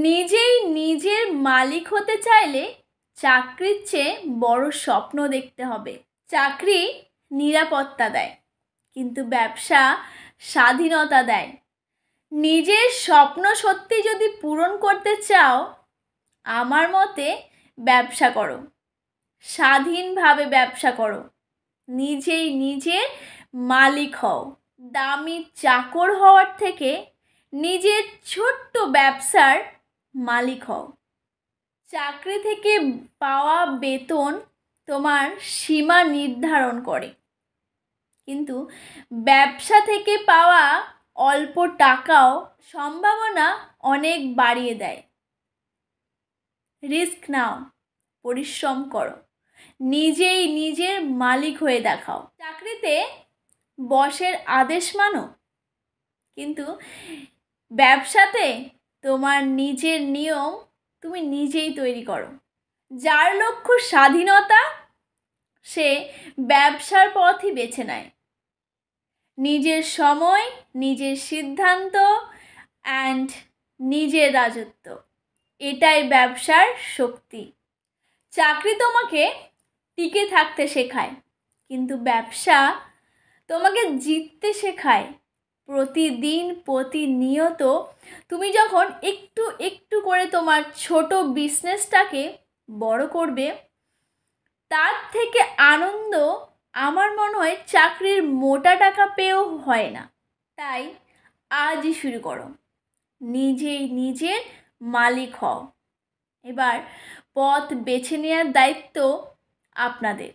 নিজেই নিজের মালিক হতে চাইলে চাকরির চেয়ে বড় স্বপ্ন দেখতে হবে। চাকরি নিরাপত্তা দেয়, কিন্তু ব্যবসা স্বাধীনতা দেয়। নিজের স্বপ্ন সত্যি যদি পূরণ করতে চাও, আমার মতে ব্যবসা করো, স্বাধীনভাবে ব্যবসা করো, নিজেই নিজের মালিক হও। দামি চাকর হওয়ার থেকে নিজের ছোট্ট ব্যবসার মালিক হও। চাকরি থেকে পাওয়া বেতন তোমার সীমা নির্ধারণ করে, কিন্তু ব্যবসা থেকে পাওয়া অল্প টাকাও সম্ভাবনা অনেক বাড়িয়ে দেয়। রিস্ক নাও, পরিশ্রম করো, নিজেই নিজের মালিক হয়ে দেখাও। চাকরিতে বসের আদেশ মানো, কিন্তু ব্যবসাতে তোমার নিজের নিয়ম তুমি নিজেই তৈরি করো। যার লক্ষ্য স্বাধীনতা, সে ব্যবসার পথই বেছে নেয়। নিজের সময়, নিজের সিদ্ধান্ত অ্যান্ড নিজের রাজত্ব, এটাই ব্যবসার শক্তি। চাকরি তোমাকে টিকে থাকতে শেখায়, কিন্তু ব্যবসা তোমাকে জিততে শেখায়। প্রতিদিন প্রতিনিয়ত তুমি যখন একটু একটু করে তোমার ছোট বিজনেসটাকে বড় করবে, তার থেকে আনন্দ আমার মনে হয় চাকরির মোটা টাকা পেয়েও হয় না। তাই আজই শুরু করো, নিজেই নিজের মালিক হও। এবার পথ বেছে নেওয়ার দায়িত্ব আপনাদের।